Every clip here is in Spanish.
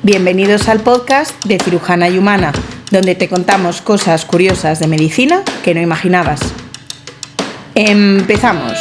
Bienvenidos al podcast de Cirujana y Humana, donde te contamos cosas curiosas de medicina que no imaginabas. ¡Empezamos!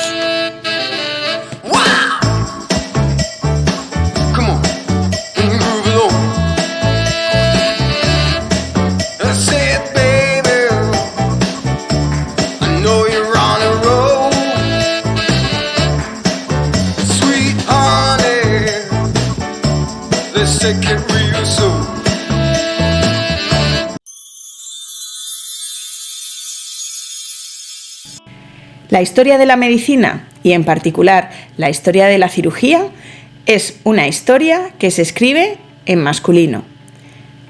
La historia de la medicina, y en particular la historia de la cirugía, es una historia que se escribe en masculino.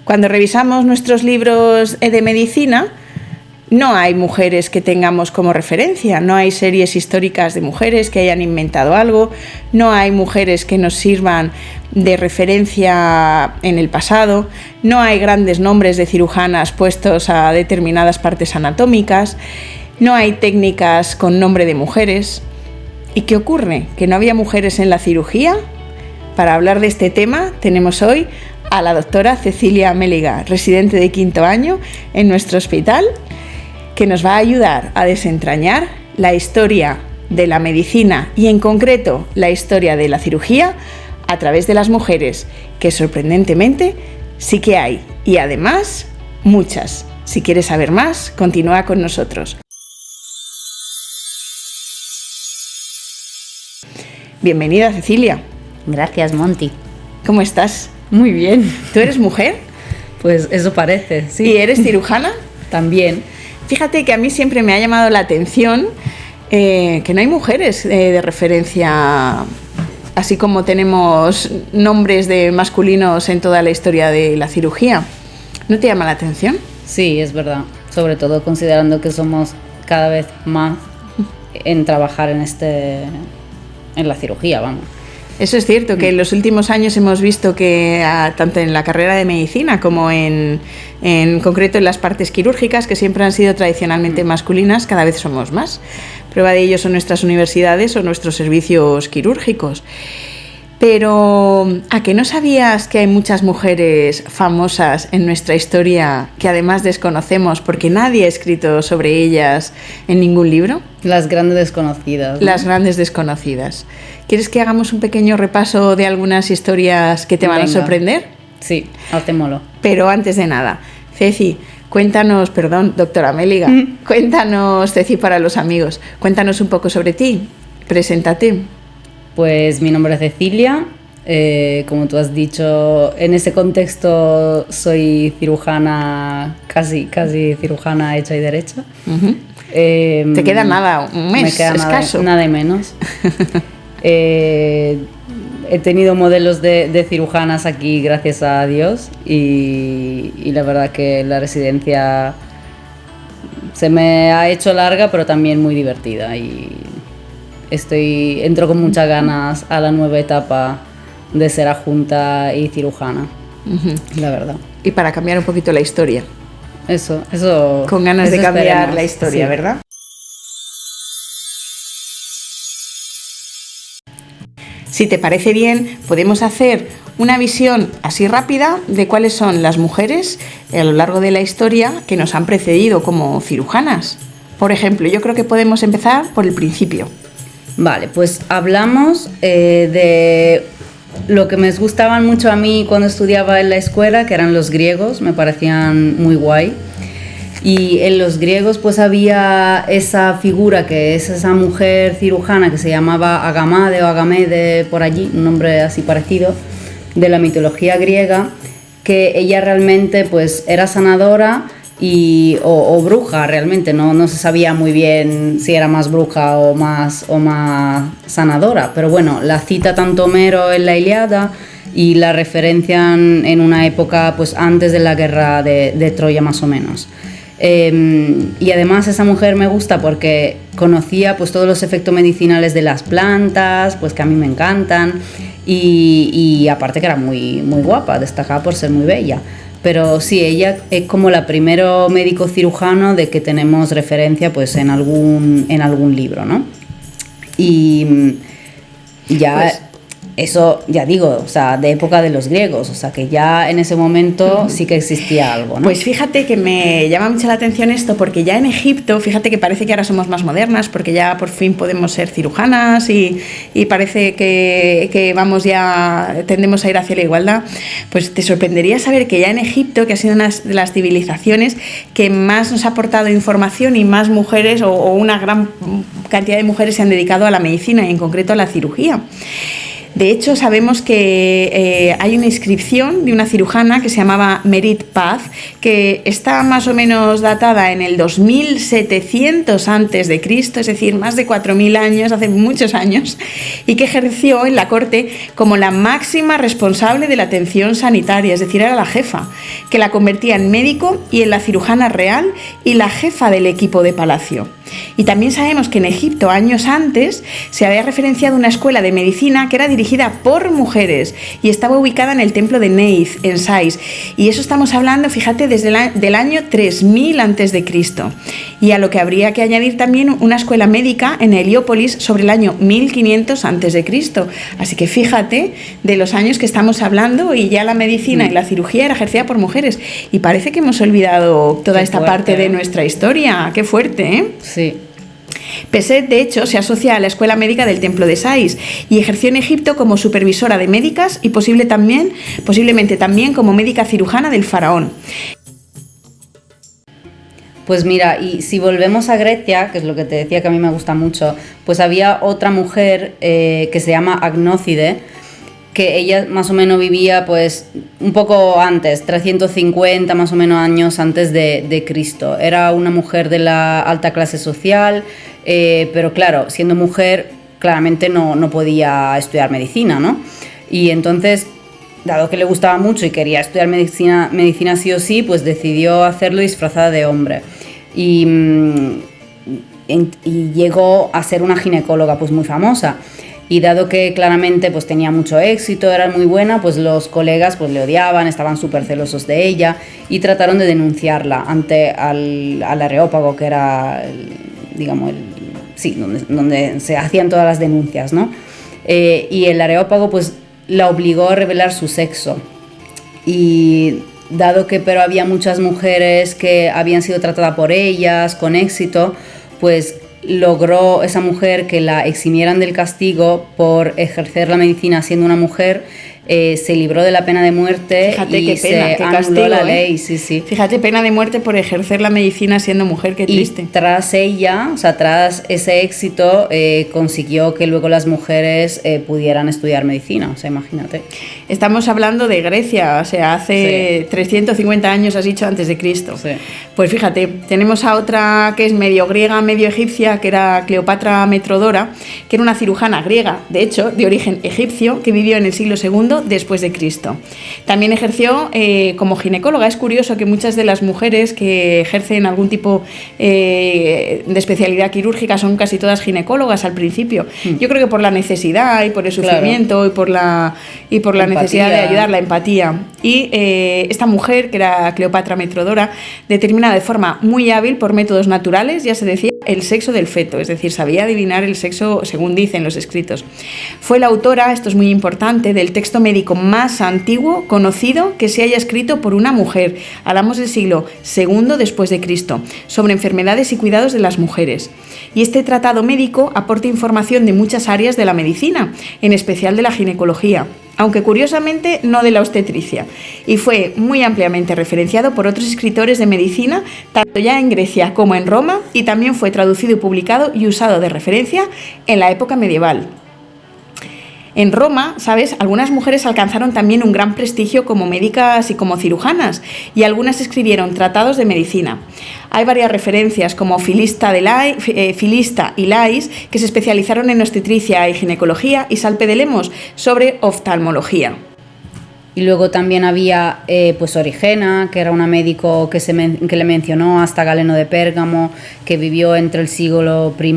Cuando revisamos nuestros libros de medicina, no hay mujeres que tengamos como referencia, no hay series históricas de mujeres que hayan inventado algo, no hay mujeres que nos sirvan de referencia en el pasado, no hay grandes nombres de cirujanas puestos a determinadas partes anatómicas, no hay técnicas con nombre de mujeres. ¿Y qué ocurre? ¿Que no había mujeres en la cirugía? Para hablar de este tema tenemos hoy a la doctora Cecilia Méliga, residente de 5º año en nuestro hospital, que nos va a ayudar a desentrañar la historia de la medicina y en concreto la historia de la cirugía a través de las mujeres, que sorprendentemente sí que hay, y además muchas. Si quieres saber más, continúa con nosotros. Bienvenida, Cecilia. Gracias, Monty. ¿Cómo estás? Muy bien. ¿Tú eres mujer? Pues eso parece, sí. ¿Y eres cirujana? También. Fíjate que a mí siempre me ha llamado la atención que no hay mujeres de referencia, así como tenemos nombres de masculinos en toda la historia de la cirugía. ¿No te llama la atención? Sí, es verdad. Sobre todo considerando que somos cada vez más en trabajar en la cirugía, vamos. Eso es cierto, que en los últimos años hemos visto que tanto en la carrera de medicina como en concreto en las partes quirúrgicas, que siempre han sido tradicionalmente masculinas, cada vez somos más. Prueba de ello son nuestras universidades o nuestros servicios quirúrgicos. Pero, ¿a que no sabías que hay muchas mujeres famosas en nuestra historia que además desconocemos porque nadie ha escrito sobre ellas en ningún libro? Las grandes desconocidas, ¿no? Las grandes desconocidas. ¿Quieres que hagamos un pequeño repaso de algunas historias que te van a sorprender? Sí, hacémoslo. Pero antes de nada, Ceci, cuéntanos, doctora Méliga, cuéntanos, Ceci para los amigos, cuéntanos un poco sobre ti, preséntate. Pues mi nombre es Cecilia, como tú has dicho, en ese contexto soy cirujana, casi cirujana hecha y derecha. Uh-huh. Te queda nada, un mes, me queda escaso. Nada y menos. He tenido modelos de cirujanas aquí, gracias a Dios, y la verdad que la residencia se me ha hecho larga, pero también muy divertida, y entro con muchas ganas a la nueva etapa de ser adjunta y cirujana, la verdad. Y para cambiar un poquito la historia. Eso. Con ganas de cambiar esperemos. La historia, sí. ¿Verdad? Si te parece bien, podemos hacer una visión así rápida de cuáles son las mujeres a lo largo de la historia que nos han precedido como cirujanas. Por ejemplo, yo creo que podemos empezar por el principio. Vale, pues hablamos de lo que me gustaban mucho a mí cuando estudiaba en la escuela, que eran los griegos, me parecían muy guay. Y en los griegos pues había esa figura que es esa mujer cirujana que se llamaba Agamade o Agamede, por allí, un nombre así parecido, de la mitología griega, que ella realmente pues era sanadora o bruja, realmente no se sabía muy bien si era más bruja o más sanadora, pero bueno, la cita tanto Homero en la Ilíada y la referencian en una época pues antes de la guerra de Troya más o menos. Y además esa mujer me gusta porque conocía pues todos los efectos medicinales de las plantas, pues que a mí me encantan, y aparte que era muy, muy guapa, destacada por ser muy bella. Pero sí, ella es como la primero médico cirujano de que tenemos referencia pues en algún libro, ¿no? Y ya... Pues eso, ya digo, o sea, de época de los griegos, o sea, que ya en ese momento sí que existía algo, ¿no? Pues fíjate que me llama mucho la atención esto, porque ya en Egipto, fíjate que parece que ahora somos más modernas, porque ya por fin podemos ser cirujanas y parece que vamos ya, tendemos a ir hacia la igualdad. Pues te sorprendería saber que ya en Egipto, que ha sido una de las civilizaciones que más nos ha aportado información y más mujeres o una gran cantidad de mujeres se han dedicado a la medicina y en concreto a la cirugía. De hecho, sabemos que hay una inscripción de una cirujana que se llamaba Merit Paz, que está más o menos datada en el 2700 a.C., es decir, más de 4000 años, hace muchos años, y que ejerció en la corte como la máxima responsable de la atención sanitaria, es decir, era la jefa, que la convertía en médico y en la cirujana real y la jefa del equipo de palacio. Y también sabemos que en Egipto, años antes, se había referenciado una escuela de medicina que era dirigida por mujeres y estaba ubicada en el templo de Neith, en Sais. Y eso estamos hablando, fíjate, desde el año 3000 a.C. Y a lo que habría que añadir también una escuela médica en Heliópolis sobre el año 1500 a.C. Así que fíjate de los años que estamos hablando y ya la medicina y la cirugía era ejercida por mujeres. Y parece que hemos olvidado toda esta parte de nuestra historia. Qué fuerte, ¿eh? Sí. Peset, de hecho, se asocia a la escuela médica del templo de Sais y ejerció en Egipto como supervisora de médicas y posiblemente también como médica cirujana del faraón. Pues mira, y si volvemos a Grecia, que es lo que te decía que a mí me gusta mucho, pues había otra mujer que se llama Agnócide, que ella más o menos vivía pues un poco antes, 350 más o menos años antes de Cristo. Era una mujer de la alta clase social, pero claro, siendo mujer claramente no podía estudiar medicina, ¿no? Y entonces, dado que le gustaba mucho y quería estudiar medicina sí o sí, pues decidió hacerlo disfrazada de hombre. Y llegó a ser una ginecóloga pues muy famosa. Y dado que claramente pues tenía mucho éxito, era muy buena, pues los colegas pues le odiaban, estaban súper celosos de ella y trataron de denunciarla ante al Areópago, que era, donde se hacían todas las denuncias, ¿no? Y el Areópago pues la obligó a revelar su sexo. Y dado que pero había muchas mujeres que habían sido tratadas por ellas con éxito, pues logró esa mujer que la eximieran del castigo por ejercer la medicina siendo una mujer. Se libró de la pena de muerte. Fíjate y qué pena, se qué anuló castigo, la ley. Sí. Fíjate, pena de muerte por ejercer la medicina siendo mujer, qué triste. Y tras ella, o sea, tras ese éxito, consiguió que luego las mujeres pudieran estudiar medicina, o sea, imagínate. Estamos hablando de Grecia, o sea, hace 350 años, has dicho, antes de Cristo. Sí. Pues fíjate, tenemos a otra que es medio griega, medio egipcia, que era Cleopatra Metrodora, que era una cirujana griega, de hecho, de origen egipcio, que vivió en el siglo II después de Cristo. También ejerció como ginecóloga. Es curioso que muchas de las mujeres que ejercen algún tipo de especialidad quirúrgica son casi todas ginecólogas al principio. Yo creo que por la necesidad y por el sufrimiento y por la necesidad de ayudar, la empatía. Y esta mujer, que era Cleopatra Metrodora, determina de forma muy hábil por métodos naturales, ya se decía, el sexo del feto, es decir, sabía adivinar el sexo según dicen los escritos. Fue la autora, esto es muy importante, del texto médico más antiguo conocido que se haya escrito por una mujer. Hablamos del siglo II después de Cristo, sobre enfermedades y cuidados de las mujeres. Y este tratado médico aporta información de muchas áreas de la medicina, en especial de la ginecología, aunque curiosamente no de la obstetricia, y fue muy ampliamente referenciado por otros escritores de medicina, tanto ya en Grecia como en Roma, y también fue traducido y publicado y usado de referencia en la época medieval. En Roma, ¿sabes?, algunas mujeres alcanzaron también un gran prestigio como médicas y como cirujanas, y algunas escribieron tratados de medicina. Hay varias referencias como Filista y Lais, que se especializaron en obstetricia y ginecología, y Salpe de Lemos sobre oftalmología. Y luego también había pues Origena, que era una médico que le mencionó hasta Galeno de Pérgamo, que vivió entre el siglo I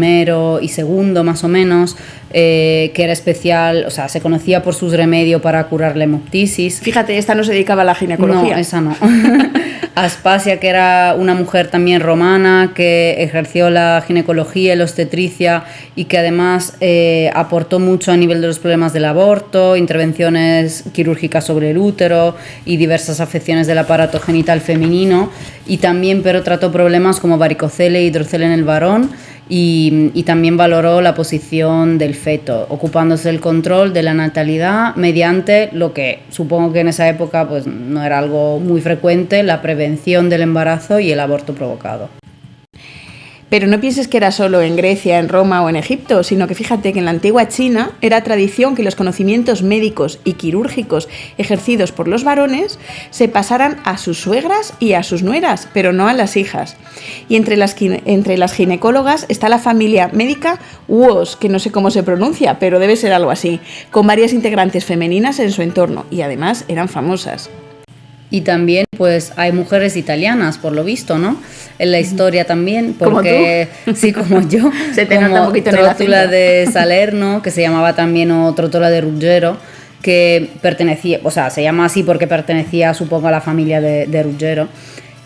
y II más o menos, que era especial, o sea, se conocía por sus remedios para curar la hemoptisis. Fíjate, esta no se dedicaba a la ginecología. No, esa no. Aspasia, que era una mujer también romana que ejerció la ginecología y la obstetricia y que además aportó mucho a nivel de los problemas del aborto, intervenciones quirúrgicas sobre el útero y diversas afecciones del aparato genital femenino, y también pero trató problemas como varicocele e hidrocele en el varón, y también valoró la posición del feto, ocupándose del control de la natalidad mediante lo que supongo que en esa época pues no era algo muy frecuente, la prevención del embarazo y el aborto provocado. Pero no pienses que era solo en Grecia, en Roma o en Egipto, sino que fíjate que en la antigua China era tradición que los conocimientos médicos y quirúrgicos ejercidos por los varones se pasaran a sus suegras y a sus nueras, pero no a las hijas. Y entre las ginecólogas está la familia médica Woos, que no sé cómo se pronuncia, pero debe ser algo así, con varias integrantes femeninas en su entorno, y además eran famosas. Y también pues hay mujeres italianas, por lo visto, ¿no? En la historia también, porque ¿Como tú? sí, como yo, se te como nota un poquito en el Trótula acento. de Salerno, que se llamaba también, o Trótula de Ruggero, que pertenecía, o sea, se llama así porque pertenecía, supongo, a la familia de Ruggero,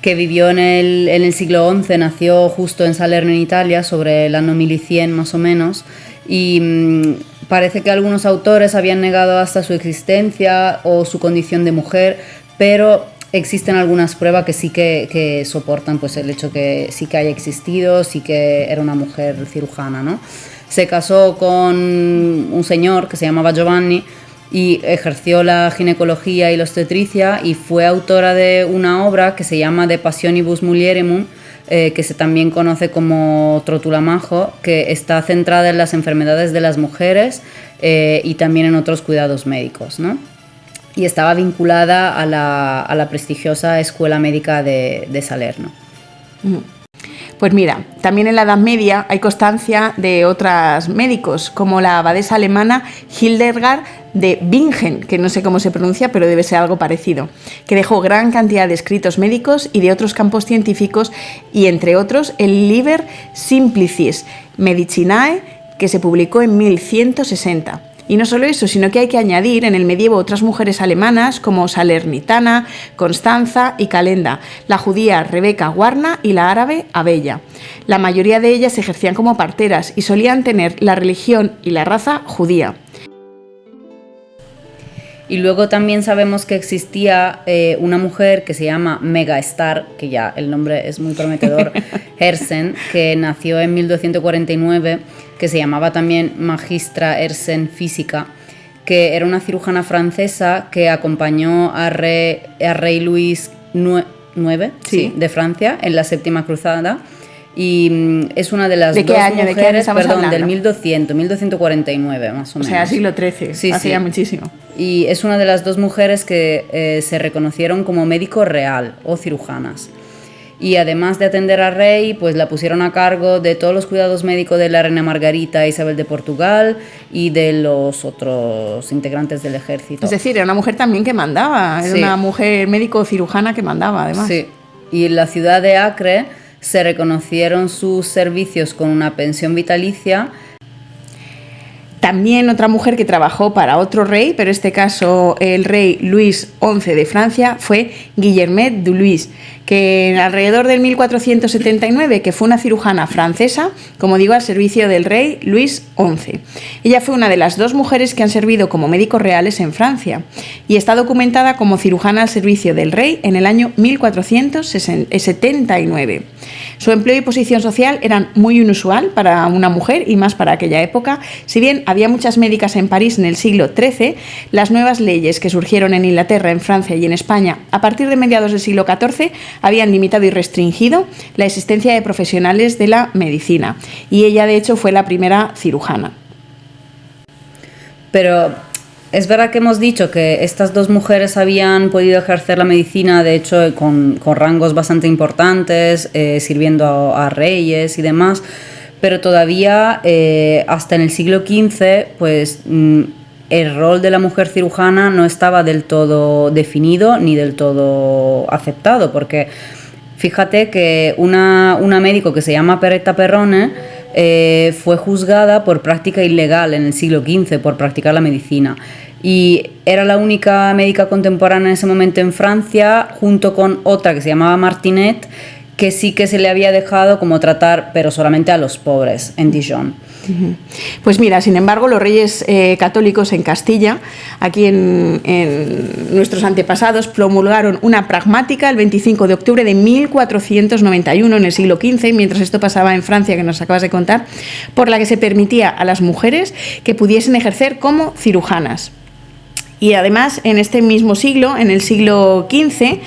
que vivió en el siglo XI, nació justo en Salerno, en Italia, sobre el año 1100 más o menos, y parece que algunos autores habían negado hasta su existencia o su condición de mujer, pero existen algunas pruebas que sí que soportan pues el hecho que sí que haya existido, sí que era una mujer cirujana, ¿no? Se casó con un señor que se llamaba Giovanni y ejerció la ginecología y la obstetricia, y fue autora de una obra que se llama De Passionibus Mulieremum, que se también conoce como Trotulamajo, que está centrada en las enfermedades de las mujeres y también en otros cuidados médicos, ¿no? Y estaba vinculada a la prestigiosa Escuela Médica de Salerno. Pues mira, también en la Edad Media hay constancia de otros médicos, como la abadesa alemana Hildegard de Bingen, que no sé cómo se pronuncia, pero debe ser algo parecido, que dejó gran cantidad de escritos médicos y de otros campos científicos, y entre otros el Liber Simplicis Medicinae, que se publicó en 1160. Y no solo eso, sino que hay que añadir en el medievo otras mujeres alemanas como Salernitana, Constanza y Calenda, la judía Rebeca Warna y la árabe Abella. La mayoría de ellas ejercían como parteras y solían tener la religión y la raza judía. Y luego también sabemos que existía una mujer que se llama Mega Star, que ya el nombre es muy prometedor, Hersen, que nació en 1249, que se llamaba también Magistra Hersen Física, que era una cirujana francesa que acompañó a rey Luis IX Sí. de Francia en la Séptima Cruzada. Y es una de las ¿De qué dos año? mujeres, ¿De qué año estamos perdón, hablando? del 1249 más o menos. O sea, siglo XIII, Sí, hacía sí. muchísimo. Y es una de las dos mujeres que se reconocieron como médico real o cirujanas. Y además de atender al rey, pues la pusieron a cargo de todos los cuidados médicos de la reina Margarita Isabel de Portugal y de los otros integrantes del ejército. Es decir, era una mujer también que mandaba, era Sí. una mujer médico cirujana que mandaba, además. Sí. Y en la ciudad de Acre se reconocieron sus servicios con una pensión vitalicia. También otra mujer que trabajó para otro rey, pero en este caso el rey Luis XI de Francia, fue Guillermet de Luis, que alrededor del 1479, que fue una cirujana francesa, como digo, al servicio del rey Luis XI. Ella fue una de las dos mujeres que han servido como médicos reales en Francia y está documentada como cirujana al servicio del rey en el año 1479. Su empleo y posición social eran muy inusual para una mujer y más para aquella época. Si bien había muchas médicas en París en el siglo XIII, las nuevas leyes que surgieron en Inglaterra, en Francia y en España a partir de mediados del siglo XIV habían limitado y restringido la existencia de profesionales de la medicina, y ella de hecho fue la primera cirujana. Pero es verdad que hemos dicho que estas dos mujeres habían podido ejercer la medicina, de hecho, con rangos bastante importantes, sirviendo a reyes y demás, pero todavía hasta en el siglo XV, pues el rol de la mujer cirujana no estaba del todo definido ni del todo aceptado, porque fíjate que una médico que se llama Peretta Perrone fue juzgada por práctica ilegal en el siglo XV, por practicar la medicina. Y era la única médica contemporánea en ese momento en Francia, junto con otra que se llamaba Martinet, que sí que se le había dejado como tratar, pero solamente a los pobres, en Dijon. Pues mira, sin embargo, los reyes católicos en Castilla, aquí en nuestros antepasados, promulgaron una pragmática el 25 de octubre de 1491, en el siglo XV, mientras esto pasaba en Francia, que nos acabas de contar, por la que se permitía a las mujeres que pudiesen ejercer como cirujanas. Y además, en este mismo siglo, en el siglo XV,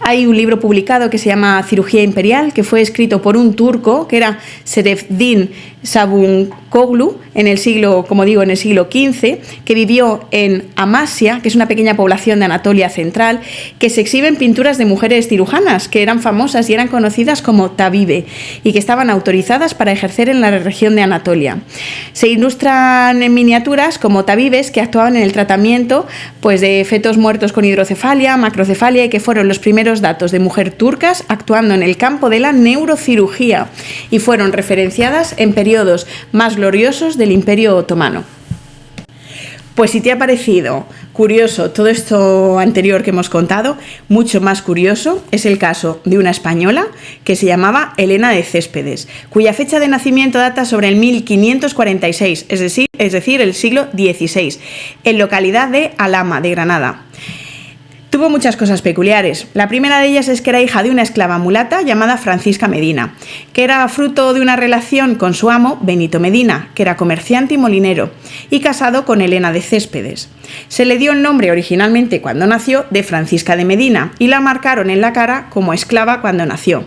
hay un libro publicado que se llama Cirugía Imperial, que fue escrito por un turco, que era Serefdin Sabunkoglu, en el siglo XV, que vivió en Amasya, que es una pequeña población de Anatolia Central, que se exhiben pinturas de mujeres cirujanas, que eran famosas y eran conocidas como tabibe, y que estaban autorizadas para ejercer en la región de Anatolia. Se ilustran en miniaturas como tabibes que actuaban en el tratamiento pues de fetos muertos con hidrocefalia, macrocefalia, y que fueron los primeros datos de mujer turcas actuando en el campo de la neurocirugía y fueron referenciadas en periodos más gloriosos del Imperio Otomano. Pues si te ha parecido curioso todo esto anterior que hemos contado, mucho más curioso es el caso de una española que se llamaba Elena de Céspedes, cuya fecha de nacimiento data sobre el 1546, es decir, el siglo XVI, en localidad de Alhama, de Granada. Tuvo muchas cosas peculiares. La primera de ellas es que era hija de una esclava mulata llamada Francisca Medina, que era fruto de una relación con su amo, Benito Medina, que era comerciante y molinero, y casado con Elena de Céspedes. Se le dio el nombre originalmente cuando nació de Francisca de Medina y la marcaron en la cara como esclava cuando nació.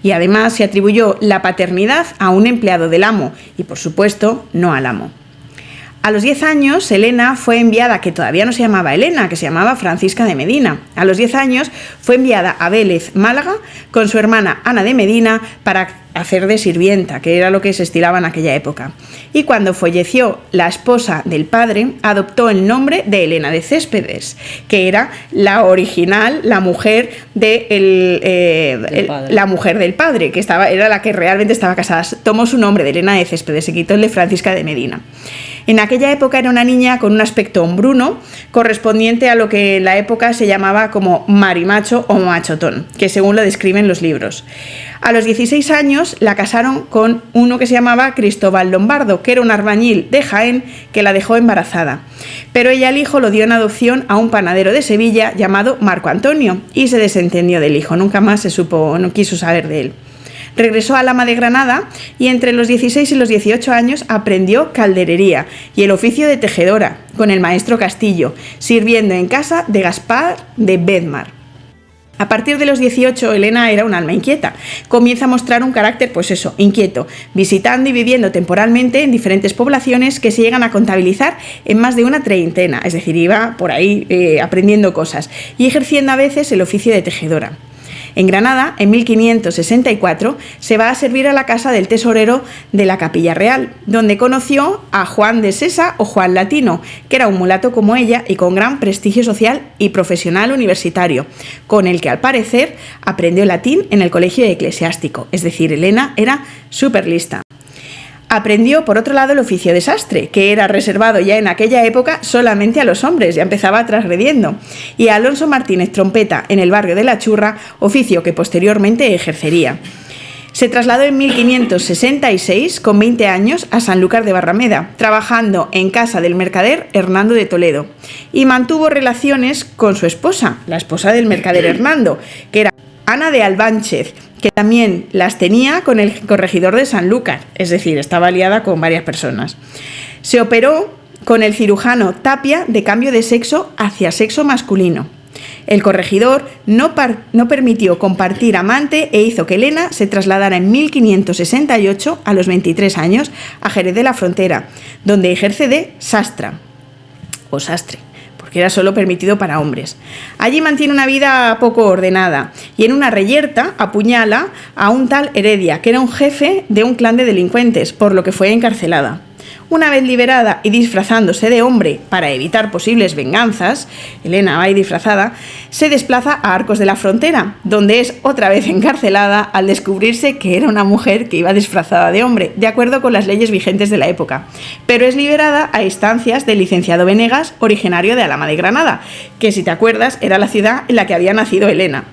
Y además se atribuyó la paternidad a un empleado del amo y, por supuesto, no al amo. A los 10 años, Elena fue enviada, que todavía no se llamaba Elena, que se llamaba Francisca de Medina. A los 10 años fue enviada a Vélez, Málaga, con su hermana Ana de Medina para hacer de sirvienta, que era lo que se estilaba en aquella época. Y cuando falleció la esposa del padre, adoptó el nombre de Elena de Céspedes, que era la original, la mujer la mujer del padre, que era la que realmente estaba casada. Tomó su nombre de Elena de Céspedes, se quitó el de Francisca de Medina. En aquella época era una niña con un aspecto hombruno, correspondiente a lo que en la época se llamaba como marimacho o machotón, que según lo describen los libros. A los 16 años la casaron con uno que se llamaba Cristóbal Lombardo, que era un albañil de Jaén que la dejó embarazada. Pero ella el hijo lo dio en adopción a un panadero de Sevilla llamado Marco Antonio y se desentendió del hijo, nunca más no quiso saber de él. Regresó a Alhama de Granada y entre los 16 y los 18 años aprendió calderería y el oficio de tejedora con el maestro Castillo, sirviendo en casa de Gaspar de Bedmar. A partir de los 18, Elena era un alma inquieta. Comienza a mostrar un carácter, inquieto, visitando y viviendo temporalmente en diferentes poblaciones que se llegan a contabilizar en más de una treintena, es decir, iba por ahí aprendiendo cosas y ejerciendo a veces el oficio de tejedora. En Granada, en 1564, se va a servir a la casa del tesorero de la Capilla Real, donde conoció a Juan de Sesa o Juan Latino, que era un mulato como ella y con gran prestigio social y profesional universitario, con el que al parecer aprendió latín en el colegio eclesiástico, es decir, Elena era súper lista. Aprendió, por otro lado, el oficio de sastre, que era reservado ya en aquella época solamente a los hombres, ya empezaba transgrediendo, y a Alonso Martínez Trompeta en el barrio de La Churra, oficio que posteriormente ejercería. Se trasladó en 1566, con 20 años, a Sanlúcar de Barrameda, trabajando en casa del mercader Hernando de Toledo, y mantuvo relaciones con su esposa, la esposa del mercader Hernando, que era Ana de Albánchez, que también las tenía con el corregidor de Sanlúcar, es decir, estaba aliada con varias personas. Se operó con el cirujano Tapia de cambio de sexo hacia sexo masculino. El corregidor no permitió compartir amante e hizo que Elena se trasladara en 1568, a los 23 años, a Jerez de la Frontera, donde ejerce de sastra o sastre, porque era solo permitido para hombres. Allí mantiene una vida poco ordenada y en una reyerta apuñala a un tal Heredia, que era un jefe de un clan de delincuentes, por lo que fue encarcelada. Una vez liberada y disfrazándose de hombre para evitar posibles venganzas, Elena va ahí disfrazada, se desplaza a Arcos de la Frontera, donde es otra vez encarcelada al descubrirse que era una mujer que iba disfrazada de hombre, de acuerdo con las leyes vigentes de la época, pero es liberada a instancias del licenciado Venegas, originario de Alhama de Granada, que si te acuerdas era la ciudad en la que había nacido Elena.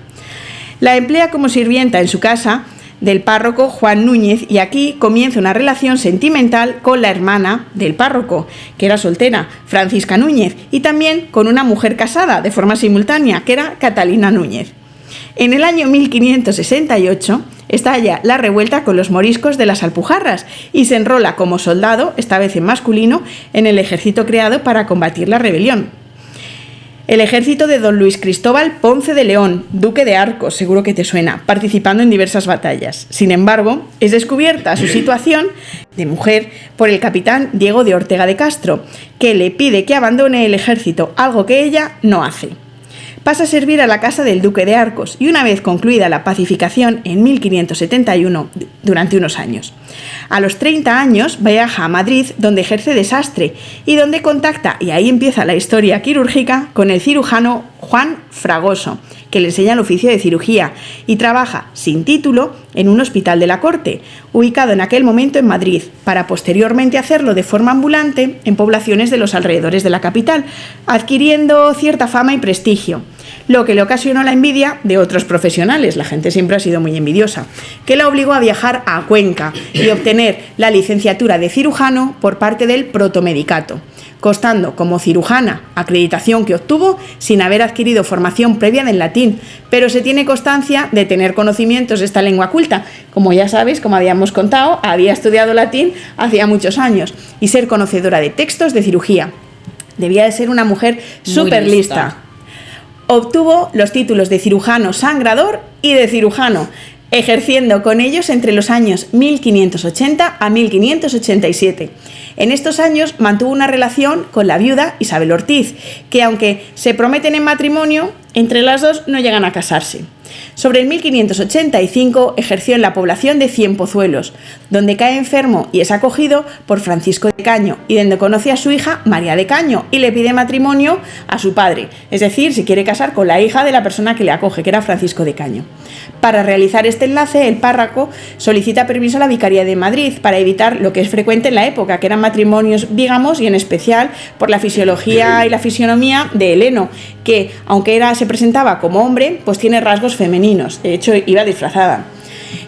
La emplea como sirvienta en su casa del párroco Juan Núñez y aquí comienza una relación sentimental con la hermana del párroco, que era soltera, Francisca Núñez, y también con una mujer casada de forma simultánea, que era Catalina Núñez. En el año 1568 estalla la revuelta con los moriscos de las Alpujarras y se enrola como soldado, esta vez en masculino, en el ejército creado para combatir la rebelión. El ejército de don Luis Cristóbal Ponce de León, duque de Arcos, seguro que te suena, participando en diversas batallas. Sin embargo, es descubierta su situación de mujer por el capitán Diego de Ortega de Castro, que le pide que abandone el ejército, algo que ella no hace. Pasa a servir a la casa del duque de Arcos y una vez concluida la pacificación en 1571, durante unos años. A los 30 años viaja a Madrid, donde ejerce de sastre y donde contacta, y ahí empieza la historia quirúrgica, con el cirujano Juan Fragoso, que le enseña el oficio de cirugía y trabaja sin título en un hospital de la corte, ubicado en aquel momento en Madrid, para posteriormente hacerlo de forma ambulante en poblaciones de los alrededores de la capital, adquiriendo cierta fama y prestigio, lo que le ocasionó la envidia de otros profesionales, la gente siempre ha sido muy envidiosa, que la obligó a viajar a Cuenca y obtener la licenciatura de cirujano por parte del protomedicato, costando como cirujana, acreditación que obtuvo sin haber adquirido formación previa en latín, pero se tiene constancia de tener conocimientos de esta lengua culta. Como ya sabes, como habíamos contado, había estudiado latín hacía muchos años y ser conocedora de textos de cirugía. Debía de ser una mujer súper lista. Obtuvo los títulos de cirujano sangrador y de cirujano, ejerciendo con ellos entre los años 1580 a 1587. En estos años mantuvo una relación con la viuda Isabel Ortiz, que aunque se prometen en matrimonio, entre las dos no llegan a casarse. Sobre el 1585 ejerció en la población de Cienpozuelos, donde cae enfermo y es acogido por Francisco de Caño, y donde conoce a su hija María de Caño y le pide matrimonio a su padre, es decir, se quiere casar con la hija de la persona que le acoge, que era Francisco de Caño. Para realizar este enlace, el párroco solicita permiso a la Vicaría de Madrid para evitar lo que es frecuente en la época, que eran matrimonios bígamos, y en especial por la fisiología y la fisionomía de Eleno, que aunque se presentaba como hombre, pues tiene rasgos femeninos, de hecho iba disfrazada.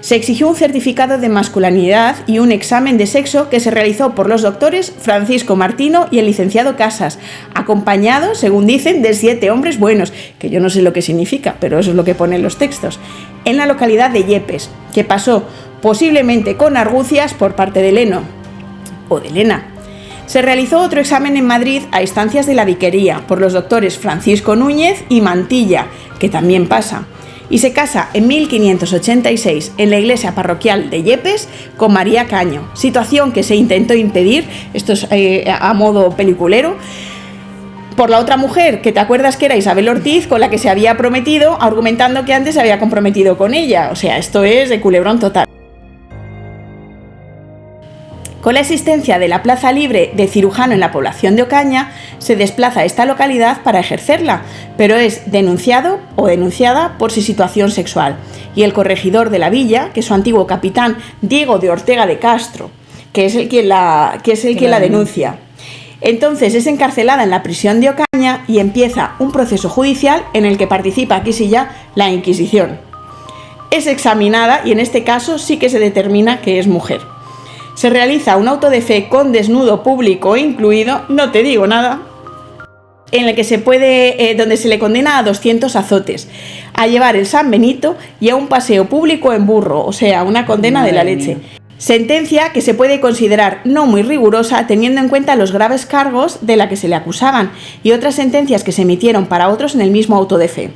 Se exigió un certificado de masculinidad y un examen de sexo que se realizó por los doctores Francisco Martino y el licenciado Casas, acompañado, según dicen, de 7 hombres buenos, que yo no sé lo que significa, pero eso es lo que ponen los textos, en la localidad de Yepes, que pasó posiblemente con argucias por parte de Eleno o de Elena. Se realizó otro examen en Madrid a instancias de la Vicaría por los doctores Francisco Núñez y Mantilla, que también pasa, y se casa en 1586 en la iglesia parroquial de Yepes con María Caño, situación que se intentó impedir, esto es a modo peliculero, por la otra mujer, que te acuerdas que era Isabel Ortiz, con la que se había prometido, argumentando que antes se había comprometido con ella. O sea, esto es de culebrón total. Con la existencia de la plaza libre de cirujano en la población de Ocaña, se desplaza a esta localidad para ejercerla, pero es denunciado o denunciada por su situación sexual. Y el corregidor de la villa, que es su antiguo capitán Diego de Ortega de Castro, que es el quien la denuncia. Entonces es encarcelada en la prisión de Ocaña y empieza un proceso judicial en el que participa, aquí sí ya, la Inquisición. Es examinada y en este caso sí que se determina que es mujer. Se realiza un auto de fe con desnudo público incluido, no te digo nada, en el que donde se le condena a 200 azotes, a llevar el San Benito y a un paseo público en burro, o sea, una condena de la leche. Sentencia que se puede considerar no muy rigurosa teniendo en cuenta los graves cargos de la que se le acusaban y otras sentencias que se emitieron para otros en el mismo auto de fe.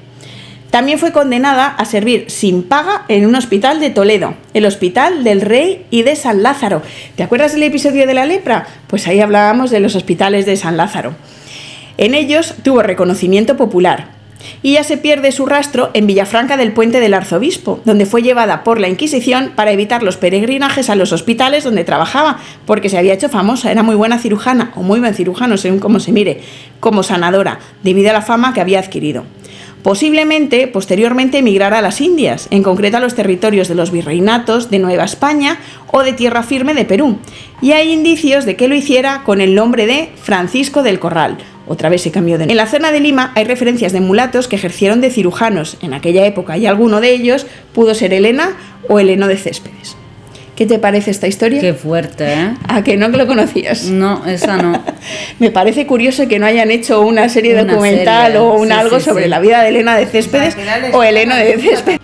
También fue condenada a servir sin paga en un hospital de Toledo, el Hospital del Rey y de San Lázaro. ¿Te acuerdas del episodio de la lepra? Pues ahí hablábamos de los hospitales de San Lázaro. En ellos tuvo reconocimiento popular. y ya se pierde su rastro en Villafranca del Puente del Arzobispo, donde fue llevada por la Inquisición para evitar los peregrinajes a los hospitales donde trabajaba, porque se había hecho famosa, era muy buena cirujana, o muy buen cirujano, según cómo se mire, como sanadora, debido a la fama que había adquirido. Posiblemente, posteriormente, emigrara a las Indias, en concreto a los territorios de los virreinatos de Nueva España o de Tierra Firme de Perú, y hay indicios de que lo hiciera con el nombre de Francisco del Corral. Otra vez se cambió de nombre. En la zona de Lima hay referencias de mulatos que ejercieron de cirujanos en aquella época, y alguno de ellos pudo ser Elena o Heleno de Céspedes. ¿Qué te parece esta historia? Qué fuerte, ¿eh? ¿A que no lo conocías? No, esa no. Me parece curioso que no hayan hecho una serie documental o algo sobre la vida de Helena de Céspedes o Heleno de Céspedes.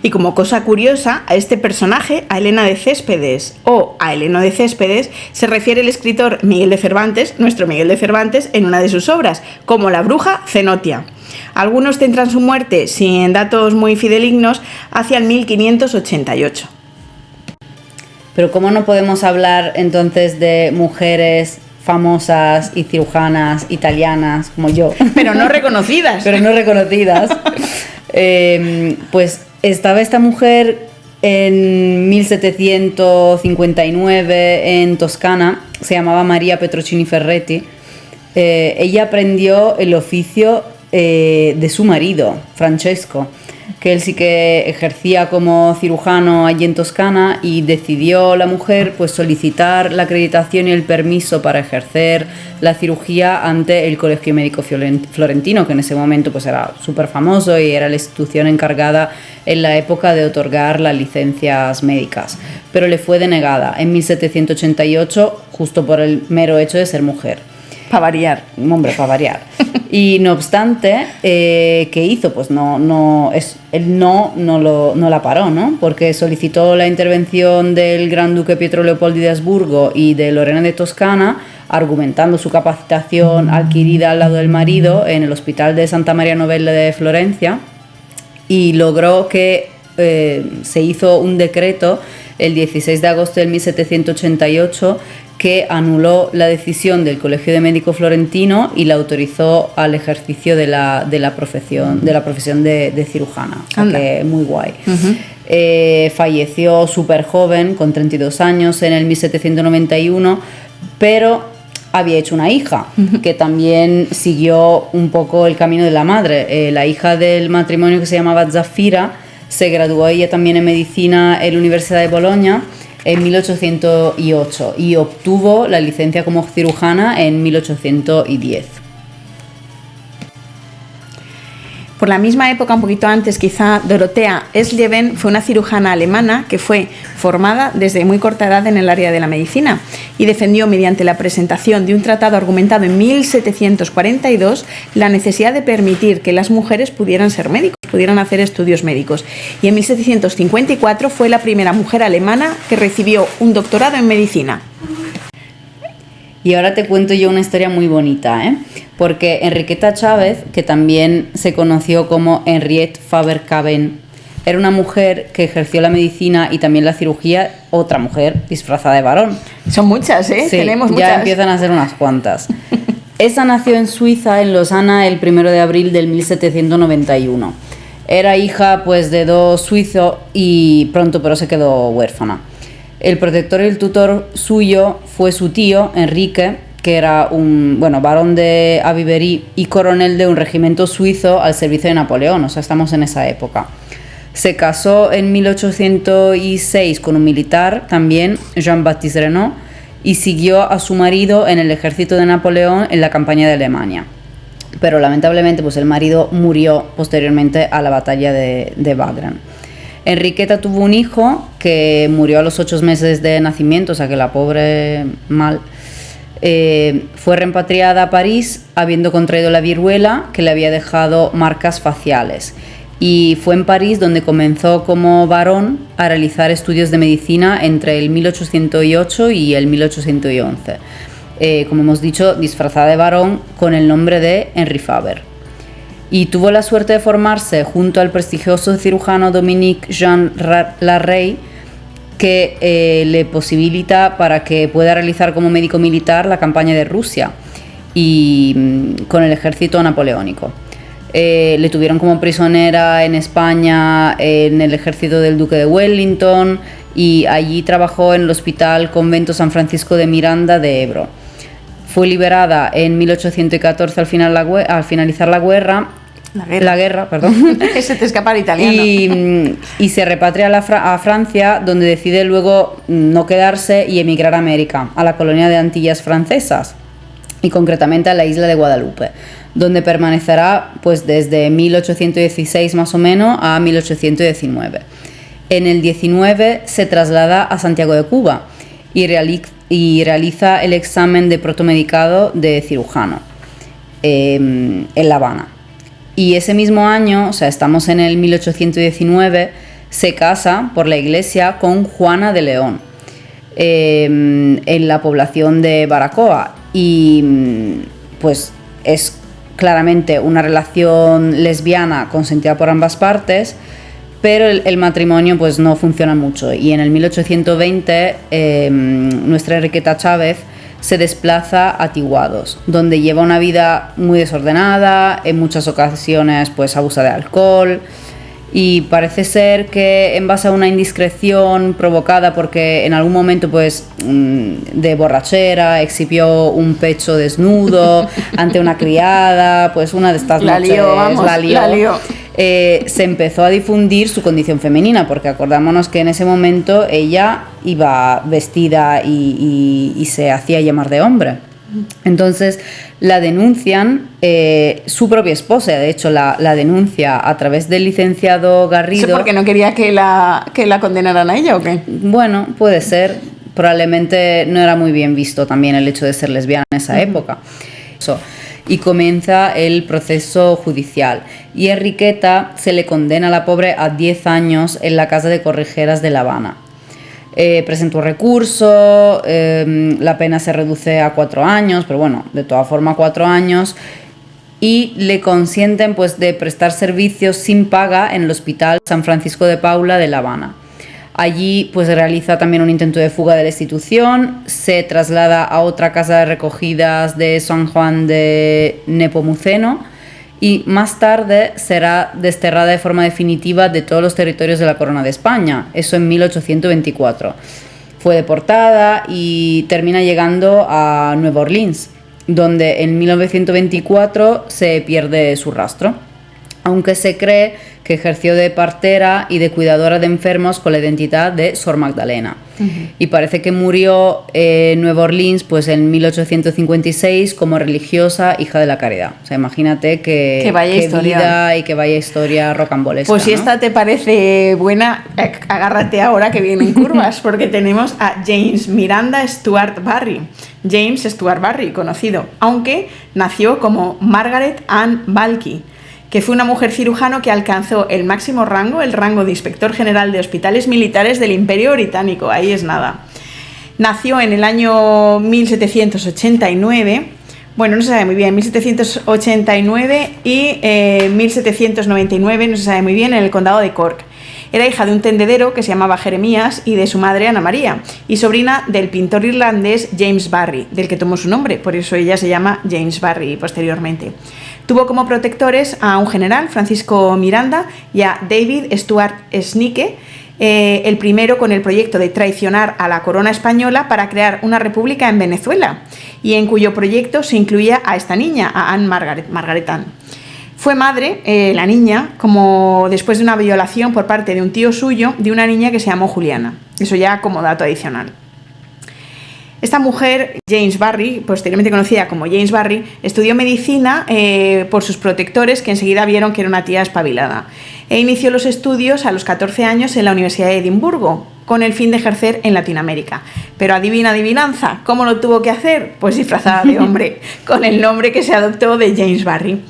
Y como cosa curiosa, a este personaje, a Helena de Céspedes o a Heleno de Céspedes, se refiere el escritor Miguel de Cervantes, nuestro Miguel de Cervantes, en una de sus obras, como La bruja Cenotia. Algunos centran su muerte, sin datos muy fidedignos, hacia el 1588. Pero ¿cómo no podemos hablar entonces de mujeres famosas y cirujanas italianas como yo? Pero no reconocidas. Pero no reconocidas. Pues estaba esta mujer en 1759 en Toscana, se llamaba María Petrocini Ferretti. Ella aprendió el oficio de su marido, Francesco, que él sí que ejercía como cirujano allí en Toscana, y decidió la mujer pues solicitar la acreditación y el permiso para ejercer la cirugía ante el Colegio Médico Florentino, que en ese momento pues era súper famoso y era la institución encargada en la época de otorgar las licencias médicas, pero le fue denegada en 1788 justo por el mero hecho de ser mujer. Para variar. Hombre, para variar. Y no obstante, ¿qué hizo? Pues no la paró, ¿no? Porque solicitó la intervención del Gran Duque Pietro Leopoldi de Habsburgo y de Lorena de Toscana, argumentando su capacitación adquirida al lado del marido en el Hospital de Santa María Novella de Florencia, y logró que se hizo un decreto el 16 de agosto de 1788 que anuló la decisión del Colegio de Médico Florentino y la autorizó al ejercicio de la profesión de cirujana. O sea, que muy guay. Uh-huh. Falleció súper joven, con 32 años, en el 1791, pero había hecho una hija, uh-huh, que también siguió un poco el camino de la madre. La hija del matrimonio, que se llamaba Zafira, se graduó ella también en medicina en la Universidad de Bolonia en 1808 y obtuvo la licencia como cirujana en 1810. Por la misma época, un poquito antes quizá, Dorothea Sleben fue una cirujana alemana que fue formada desde muy corta edad en el área de la medicina y defendió mediante la presentación de un tratado argumentado en 1742 la necesidad de permitir que las mujeres pudieran ser médicos, pudieran hacer estudios médicos. Y en 1754 fue la primera mujer alemana que recibió un doctorado en medicina. Y ahora te cuento yo una historia muy bonita, porque Enriqueta Chávez, que también se conoció como Henriette Faber-Caben, era una mujer que ejerció la medicina y también la cirugía, otra mujer disfrazada de varón. Son muchas, ¿eh? Sí, tenemos ya muchas. Empiezan a ser unas cuantas. Esa nació en Suiza, en Lausana, el 1 de abril del 1791. Era hija pues de dos suizos y pronto pero se quedó huérfana. El protector y el tutor suyo fue su tío, Enrique, que era un varón de Aviverí y coronel de un regimiento suizo al servicio de Napoleón, o sea, estamos en esa época. Se casó en 1806 con un militar, también, Jean-Baptiste Renaud, y siguió a su marido en el ejército de Napoleón en la campaña de Alemania. Pero lamentablemente pues el marido murió posteriormente a la batalla de Wagram. Enriqueta tuvo un hijo que murió a los 8 meses de nacimiento, o sea que la pobre mal. Fue repatriada a París habiendo contraído la viruela que le había dejado marcas faciales. Y fue en París donde comenzó como varón a realizar estudios de medicina entre el 1808 y el 1811. Como hemos dicho, disfrazada de varón con el nombre de Henri Faber. Y tuvo la suerte de formarse junto al prestigioso cirujano Dominique Jean Larrey, que le posibilita para que pueda realizar como médico militar la campaña de Rusia y con el ejército napoleónico. Le tuvieron como prisionera en España, en el ejército del duque de Wellington, y allí trabajó en el Hospital Convento San Francisco de Miranda de Ebro. Fue liberada en 1814 al finalizar la guerra. La guerra, perdón. Se te escapa el italiano. Y se repatria a Francia, donde decide luego no quedarse y emigrar a América, a la colonia de Antillas francesas, y concretamente a la isla de Guadalupe, donde permanecerá pues desde 1816 más o menos a 1819. En el 19 se traslada a Santiago de Cuba y realiza el examen de protomedicado de cirujano en La Habana. Y ese mismo año, o sea, estamos en el 1819, se casa por la iglesia con Juana de León, en la población de Baracoa. Y pues es claramente una relación lesbiana consentida por ambas partes, pero el matrimonio pues no funciona mucho. Y en el 1820 nuestra Enriqueta Chávez se desplaza a Tiguados, donde lleva una vida muy desordenada, en muchas ocasiones pues abusa de alcohol, y parece ser que en base a una indiscreción provocada porque en algún momento pues de borrachera exhibió un pecho desnudo ante una criada, pues una de estas noches la lió. Se empezó a difundir su condición femenina, porque acordémonos que en ese momento ella iba vestida y se hacía llamar de hombre. Entonces la denuncian, su propia esposa, de hecho la denuncia a través del licenciado Garrido. ¿Eso porque no quería que la condenaran a ella o qué? Bueno, puede ser, probablemente no era muy bien visto también el hecho de ser lesbiana en esa época. Y comienza el proceso judicial, y Enriqueta se le condena a la pobre a 10 años en la casa de corregeras de La Habana. Presentó recurso, la pena se reduce a 4 años, pero bueno, de todas formas 4 años, y le consienten pues de prestar servicios sin paga en el Hospital San Francisco de Paula de La Habana. Allí pues realiza también un intento de fuga de la institución, se traslada a otra casa de recogidas de San Juan de Nepomuceno, y más tarde será desterrada de forma definitiva de todos los territorios de la Corona de España, eso en 1824. Fue deportada y termina llegando a Nueva Orleans, donde en 1924 se pierde su rastro, aunque se cree que ejerció de partera y de cuidadora de enfermos con la identidad de Sor Magdalena. Y parece que murió en Nueva Orleans pues en 1856 como religiosa, hija de la caridad. O sea, imagínate que vaya historia. Vida y que vaya historia rocambolesca. Pues si esta te parece buena, agárrate ahora que vienen curvas, porque tenemos a James Miranda Stuart Barry. James Stuart Barry, conocido, aunque nació como Margaret Ann Balky, que fue una mujer cirujano que alcanzó el máximo rango, el rango de inspector general de hospitales militares del Imperio Británico. Ahí es nada. Nació en el año 1789, bueno, no se sabe muy bien, 1789 y 1799, no se sabe muy bien, en el condado de Cork. Era hija de un tendedero que se llamaba Jeremías y de su madre Ana María, y sobrina del pintor irlandés James Barry, del que tomó su nombre, por eso ella se llama James Barry posteriormente. Tuvo como protectores a un general, Francisco Miranda, y a David Stuart Snike, el primero con el proyecto de traicionar a la corona española para crear una república en Venezuela, y en cuyo proyecto se incluía a esta niña, a Anne Margaret Ann. Fue madre, la niña, como después de una violación por parte de un tío suyo, de una niña que se llamó Juliana. Eso ya como dato adicional. Esta mujer, James Barry, posteriormente conocida como James Barry, estudió medicina por sus protectores, que enseguida vieron que era una tía espabilada, e inició los estudios a los 14 años en la Universidad de Edimburgo, con el fin de ejercer en Latinoamérica. Pero adivina adivinanza, ¿cómo lo tuvo que hacer? Pues disfrazada de hombre, con el nombre que se adoptó de James Barry.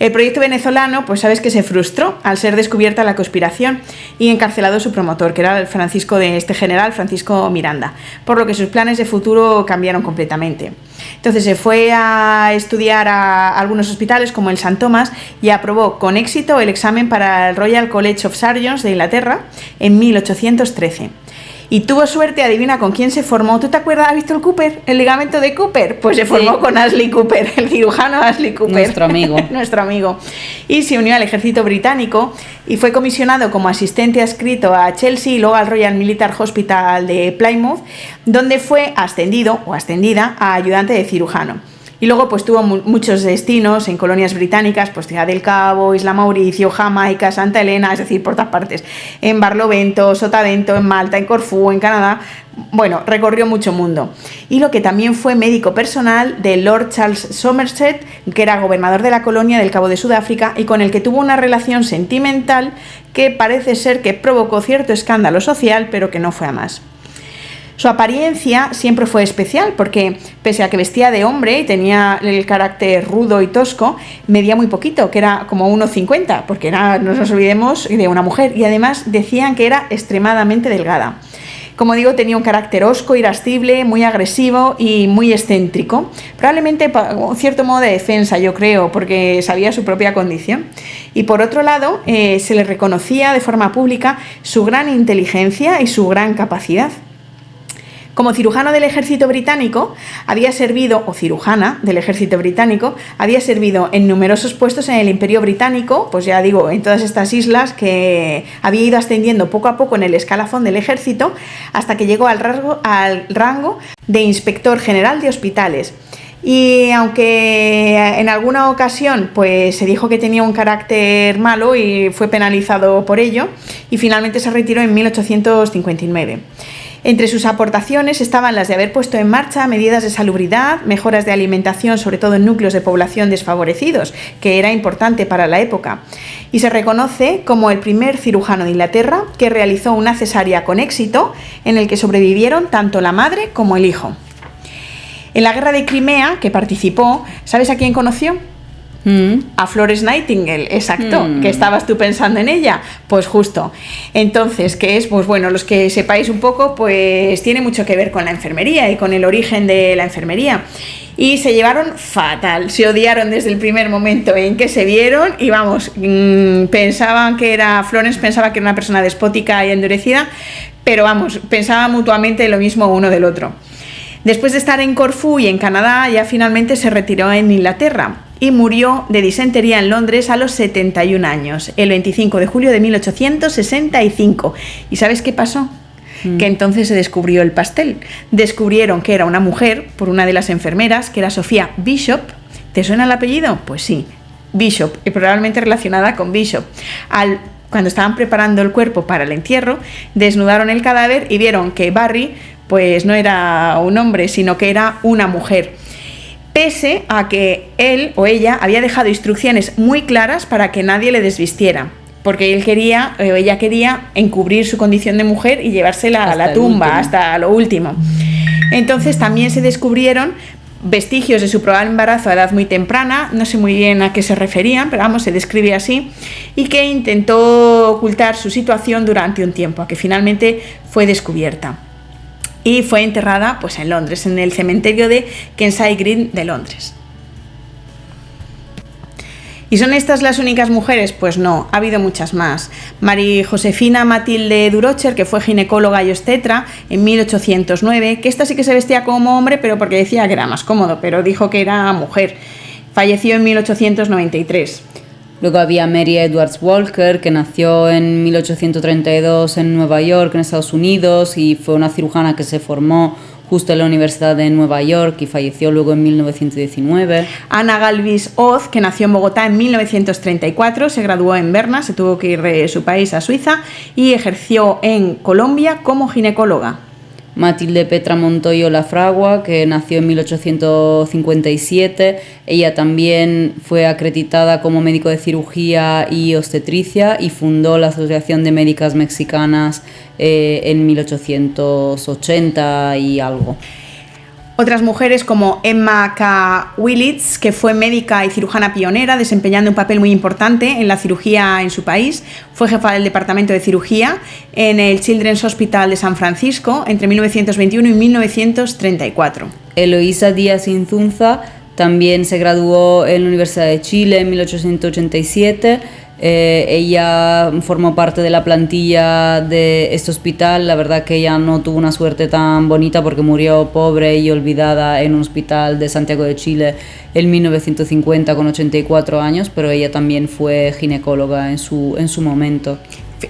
El proyecto venezolano, pues sabes que se frustró al ser descubierta la conspiración y encarcelado su promotor, que era el general Francisco Miranda, por lo que sus planes de futuro cambiaron completamente. Entonces se fue a estudiar a algunos hospitales como el St. Thomas y aprobó con éxito el examen para el Royal College of Surgeons de Inglaterra en 1813. Y tuvo suerte, adivina con quién se formó. ¿Tú te acuerdas? ¿Has visto el Cooper? ¿El ligamento de Cooper? Pues se formó con Ashley Cooper, el cirujano Ashley Cooper. Nuestro amigo. Nuestro amigo. Y se unió al ejército británico y fue comisionado como asistente adscrito a Chelsea y luego al Royal Military Hospital de Plymouth, donde fue ascendido o ascendida a ayudante de cirujano. Y luego pues tuvo muchos destinos en colonias británicas, pues Ciudad del Cabo, Isla Mauricio, Jamaica, Santa Elena, es decir, por todas partes. En Barlovento, Sotavento, en Malta, en Corfú, en Canadá. Bueno, recorrió mucho mundo. Y lo que también fue médico personal de Lord Charles Somerset, que era gobernador de la colonia del Cabo de Sudáfrica y con el que tuvo una relación sentimental que parece ser que provocó cierto escándalo social, pero que no fue a más. Su apariencia siempre fue especial porque, pese a que vestía de hombre y tenía el carácter rudo y tosco, medía muy poquito, que era como 1,50, porque era, no nos olvidemos, de una mujer. Y además decían que era extremadamente delgada. Como digo, tenía un carácter hosco, irascible, muy agresivo y muy excéntrico. Probablemente un cierto modo de defensa, yo creo, porque sabía su propia condición. Y por otro lado, se le reconocía de forma pública su gran inteligencia y su gran capacidad. Como cirujano del ejército británico, había servido, o cirujana del ejército británico, había servido en numerosos puestos en el Imperio Británico, pues ya digo, en todas estas islas, que había ido ascendiendo poco a poco en el escalafón del ejército, hasta que llegó al rango de inspector general de hospitales. Y aunque en alguna ocasión pues se dijo que tenía un carácter malo y fue penalizado por ello, y finalmente se retiró en 1859. Entre sus aportaciones estaban las de haber puesto en marcha medidas de salubridad, mejoras de alimentación, sobre todo en núcleos de población desfavorecidos, que era importante para la época. Y se reconoce como el primer cirujano de Inglaterra que realizó una cesárea con éxito, en el que sobrevivieron tanto la madre como el hijo. En la guerra de Crimea, que participó, ¿sabes a quién conoció? A Florence Nightingale, exacto, que estabas tú pensando en ella, pues justo. Entonces, ¿qué es? Pues bueno, los que sepáis un poco, pues tiene mucho que ver con la enfermería y con el origen de la enfermería. Y se llevaron fatal, se odiaron desde el primer momento en que se vieron y vamos, Florence pensaba que era una persona despótica y endurecida, pero vamos, pensaban mutuamente lo mismo uno del otro. Después de estar en Corfú y en Canadá, ya finalmente se retiró en Inglaterra y murió de disentería en Londres a los 71 años, el 25 de julio de 1865. ¿Y sabes qué pasó? Que entonces se descubrió el pastel. Descubrieron que era una mujer, por una de las enfermeras, que era Sofía Bishop. ¿Te suena el apellido? Pues sí, Bishop, y probablemente relacionada con Bishop. Cuando estaban preparando el cuerpo para el entierro, desnudaron el cadáver y vieron que Barry pues no era un hombre, sino que era una mujer. Pese a que él o ella había dejado instrucciones muy claras para que nadie le desvistiera, porque ella quería encubrir su condición de mujer y llevársela a la tumba, hasta lo último. Entonces también se descubrieron vestigios de su probable embarazo a edad muy temprana, no sé muy bien a qué se referían, pero vamos, se describe así, y que intentó ocultar su situación durante un tiempo, a que finalmente fue descubierta. Y fue enterrada pues en Londres, en el cementerio de Kensal Green de Londres. ¿Y son estas las únicas mujeres? Pues no, ha habido muchas más. María Josefina Matilde Durocher, que fue ginecóloga y obstetra en 1809, que esta sí que se vestía como hombre, pero porque decía que era más cómodo, pero dijo que era mujer. Falleció en 1893. Luego había Mary Edwards Walker, que nació en 1832 en Nueva York, en Estados Unidos, y fue una cirujana que se formó justo en la Universidad de Nueva York y falleció luego en 1919. Ana Galvis Oz, que nació en Bogotá en 1934, se graduó en Berna, se tuvo que ir de su país a Suiza y ejerció en Colombia como ginecóloga. Matilde Petra Montoyo Lafragua, que nació en 1857. Ella también fue acreditada como médico de cirugía y obstetricia y fundó la Asociación de Médicas Mexicanas en 1880 y algo. Otras mujeres como Emma K. Willits, que fue médica y cirujana pionera, desempeñando un papel muy importante en la cirugía en su país. Fue jefa del departamento de cirugía en el Children's Hospital de San Francisco entre 1921 y 1934. Eloísa Díaz Inzunza también se graduó en la Universidad de Chile en 1887. Ella formó parte de la plantilla de este hospital. La verdad que ella no tuvo una suerte tan bonita porque murió pobre y olvidada en un hospital de Santiago de Chile en 1950 con 84 años, pero ella también fue ginecóloga en su momento.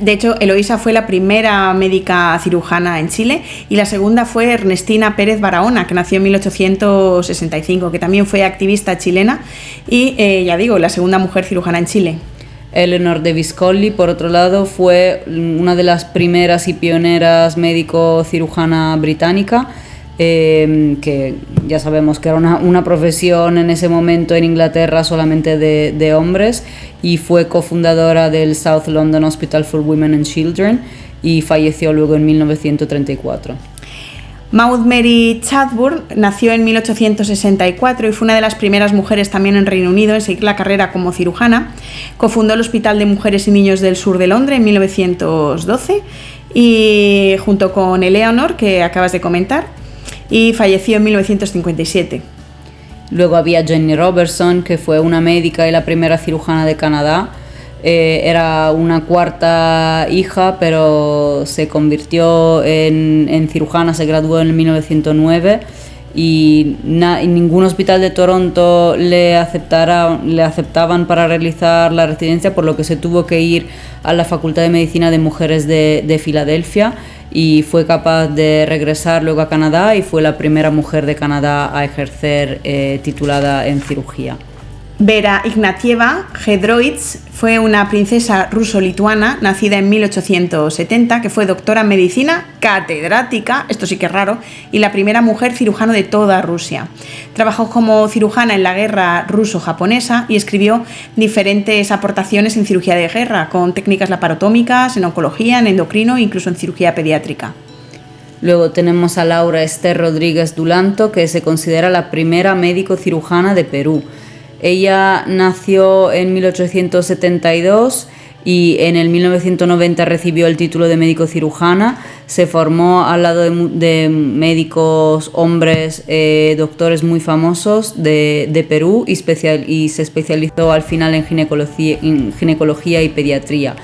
De hecho, Eloísa fue la primera médica cirujana en Chile y la segunda fue Ernestina Pérez Barahona, que nació en 1865, que también fue activista chilena y, ya digo, la segunda mujer cirujana en Chile. Eleanor de Visconti, por otro lado, fue una de las primeras y pioneras médico-cirujana británica, que ya sabemos que era una profesión en ese momento en Inglaterra solamente de hombres, y fue cofundadora del South London Hospital for Women and Children y falleció luego en 1934. Maud Mary Chadbourne nació en 1864 y fue una de las primeras mujeres también en Reino Unido en seguir la carrera como cirujana. Cofundó el Hospital de Mujeres y Niños del Sur de Londres en 1912 y junto con Eleanor, que acabas de comentar, y falleció en 1957. Luego había Jenny Robertson, que fue una médica y la primera cirujana de Canadá. Era una cuarta hija, pero se convirtió en cirujana, se graduó en 1909 y ningún hospital de Toronto le aceptaban para realizar la residencia, por lo que se tuvo que ir a la Facultad de Medicina de Mujeres de Filadelfia y fue capaz de regresar luego a Canadá y fue la primera mujer de Canadá a ejercer titulada en cirugía. Vera Ignatieva Hedroic fue una princesa ruso-lituana nacida en 1870 que fue doctora en medicina, catedrática, esto sí que es raro, y la primera mujer cirujano de toda Rusia. Trabajó como cirujana en la guerra ruso-japonesa y escribió diferentes aportaciones en cirugía de guerra, con técnicas laparotómicas, en oncología, en endocrino e incluso en cirugía pediátrica. Luego tenemos a Laura Esther Rodríguez Dulanto, que se considera la primera médico cirujana de Perú. Ella nació en 1872 y en el 1990 recibió el título de médico cirujana. Se formó al lado de médicos hombres, doctores muy famosos de Perú y se especializó al final en ginecología y pediatría.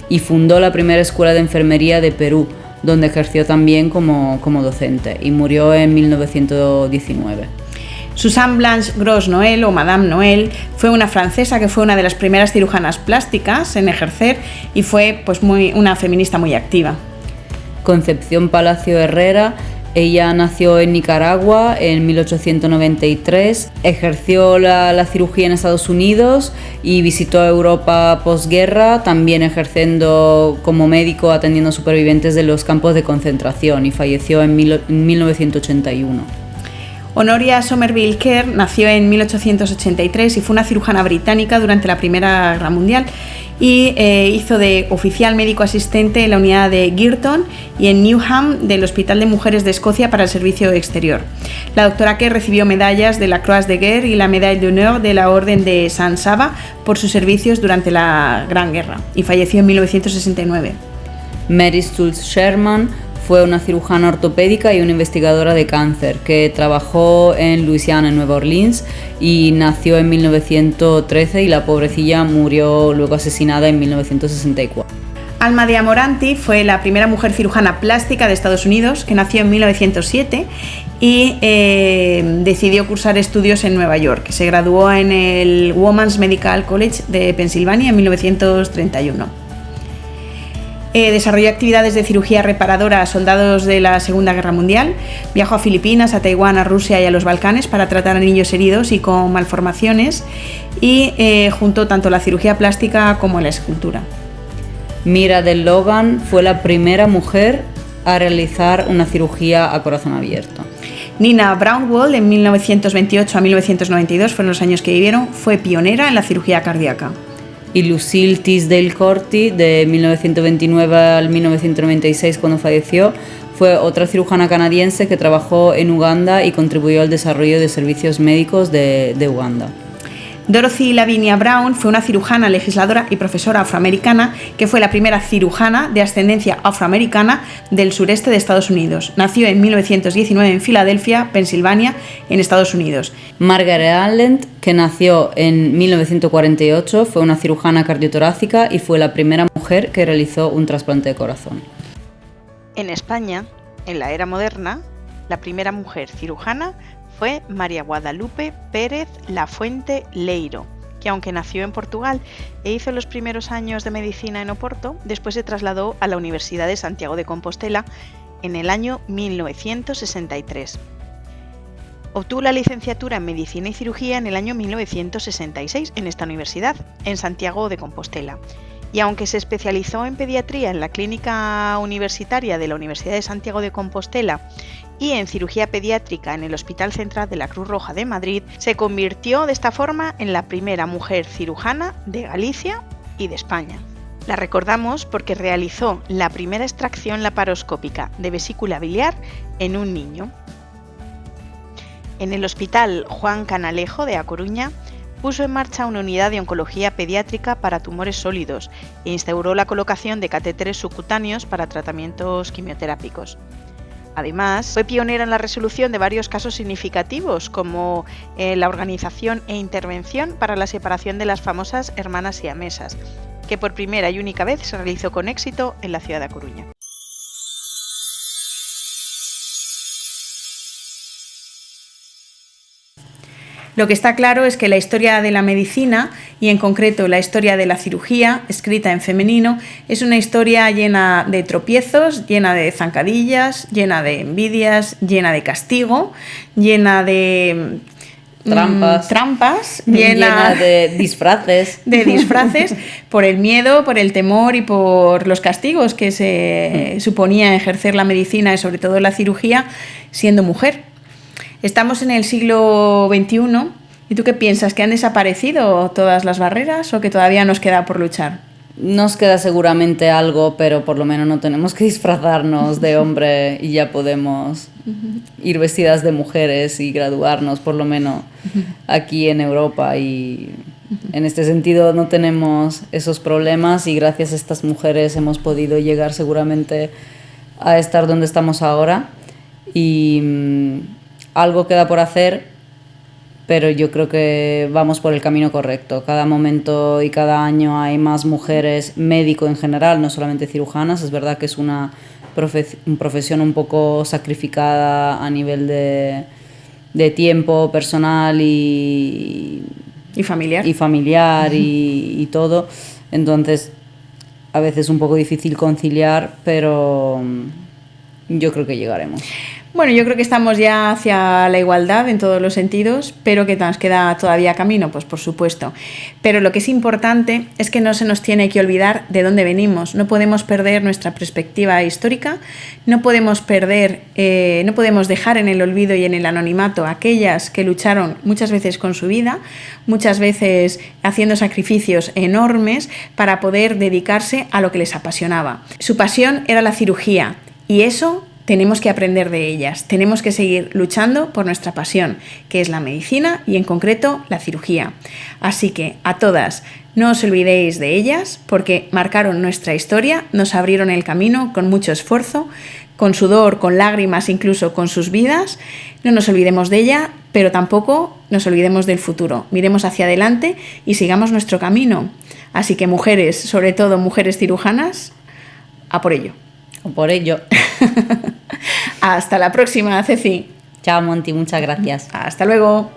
Y fundó la primera escuela de enfermería de Perú, donde ejerció también como docente y murió en 1919. Suzanne Blanche Gros Noël o Madame Noël fue una francesa que fue una de las primeras cirujanas plásticas en ejercer y fue una feminista muy activa. Concepción Palacio Herrera, ella nació en Nicaragua en 1893, ejerció la cirugía en Estados Unidos y visitó Europa posguerra, también ejerciendo como médico atendiendo a supervivientes de los campos de concentración y falleció en 1981. Honoria Somerville Kerr nació en 1883 y fue una cirujana británica durante la Primera Guerra Mundial y hizo de oficial médico asistente en la unidad de Girton y en Newham del Hospital de Mujeres de Escocia para el servicio exterior. La doctora Kerr recibió medallas de la Croix de Guerre y la Médaille d'Honneur de la Orden de Sant Sava por sus servicios durante la Gran Guerra y falleció en 1969. Mary Stultz Sherman fue una cirujana ortopédica y una investigadora de cáncer que trabajó en Luisiana, en Nueva Orleans, y nació en 1913 y la pobrecilla murió luego asesinada en 1964. Alma de Amoranti fue la primera mujer cirujana plástica de Estados Unidos que nació en 1907 y decidió cursar estudios en Nueva York. Se graduó en el Women's Medical College de Pensilvania en 1931. Desarrolló actividades de cirugía reparadora a soldados de la Segunda Guerra Mundial, viajó a Filipinas, a Taiwán, a Rusia y a los Balcanes para tratar a niños heridos y con malformaciones y juntó tanto la cirugía plástica como la escultura. Mira Del Logan fue la primera mujer a realizar una cirugía a corazón abierto. Nina Braunwald, en 1928 a 1992 fueron los años que vivieron, fue pionera en la cirugía cardíaca. Y Lucille Teasdale Corty, de 1929 al 1996, cuando falleció, fue otra cirujana canadiense que trabajó en Uganda y contribuyó al desarrollo de servicios médicos de Uganda. Dorothy Lavinia Brown fue una cirujana, legisladora y profesora afroamericana que fue la primera cirujana de ascendencia afroamericana del sureste de Estados Unidos. Nació en 1919 en Filadelfia, Pensilvania, en Estados Unidos. Margaret Allen, que nació en 1948, fue una cirujana cardiotorácica y fue la primera mujer que realizó un trasplante de corazón. En España, en la era moderna, la primera mujer cirujana fue María Guadalupe Pérez Lafuente Leiro, que aunque nació en Portugal e hizo los primeros años de medicina en Oporto, después se trasladó a la Universidad de Santiago de Compostela en el año 1963. Obtuvo la licenciatura en Medicina y Cirugía en el año 1966 en esta universidad, en Santiago de Compostela. Y aunque se especializó en pediatría en la Clínica Universitaria de la Universidad de Santiago de Compostela y en cirugía pediátrica en el Hospital Central de la Cruz Roja de Madrid, se convirtió de esta forma en la primera mujer cirujana de Galicia y de España. La recordamos porque realizó la primera extracción laparoscópica de vesícula biliar en un niño. En el Hospital Juan Canalejo de A Coruña, puso en marcha una unidad de oncología pediátrica para tumores sólidos e instauró la colocación de catéteres subcutáneos para tratamientos quimioterápicos. Además, fue pionera en la resolución de varios casos significativos, como la organización e intervención para la separación de las famosas hermanas siamesas, que por primera y única vez se realizó con éxito en la ciudad de A Coruña. Lo que está claro es que la historia de la medicina, y en concreto la historia de la cirugía, escrita en femenino, es una historia llena de tropiezos, llena de zancadillas, llena de envidias, llena de castigo, llena de trampas, llena de disfraces. De disfraces por el miedo, por el temor y por los castigos que se suponía ejercer la medicina y sobre todo la cirugía siendo mujer. Estamos en el siglo XXI, ¿y tú qué piensas? ¿Que han desaparecido todas las barreras o que todavía nos queda por luchar? Nos queda seguramente algo, pero por lo menos no tenemos que disfrazarnos de hombre y ya podemos ir vestidas de mujeres y graduarnos, por lo menos aquí en Europa. Y en este sentido no tenemos esos problemas y gracias a estas mujeres hemos podido llegar seguramente a estar donde estamos ahora. Y algo queda por hacer, pero yo creo que vamos por el camino correcto. Cada momento y cada año hay más mujeres, médico en general, no solamente cirujanas. Es verdad que es una profesión un poco sacrificada a nivel de tiempo personal y familiar. Y todo. Entonces, a veces es un poco difícil conciliar, pero yo creo que llegaremos. Bueno, yo creo que estamos ya hacia la igualdad en todos los sentidos, pero que nos queda todavía camino, pues por supuesto. Pero lo que es importante es que no se nos tiene que olvidar de dónde venimos. No podemos perder nuestra perspectiva histórica, no podemos dejar en el olvido y en el anonimato a aquellas que lucharon muchas veces con su vida, muchas veces haciendo sacrificios enormes para poder dedicarse a lo que les apasionaba. Su pasión era la cirugía y eso tenemos que aprender de ellas, tenemos que seguir luchando por nuestra pasión, que es la medicina y en concreto la cirugía. Así que a todas, no os olvidéis de ellas porque marcaron nuestra historia, nos abrieron el camino con mucho esfuerzo, con sudor, con lágrimas, incluso con sus vidas. No nos olvidemos de ella, pero tampoco nos olvidemos del futuro. Miremos hacia adelante y sigamos nuestro camino. Así que mujeres, sobre todo mujeres cirujanas, a por ello. Por ello. Hasta la próxima, Ceci. Chao, Monty, muchas gracias. Hasta luego.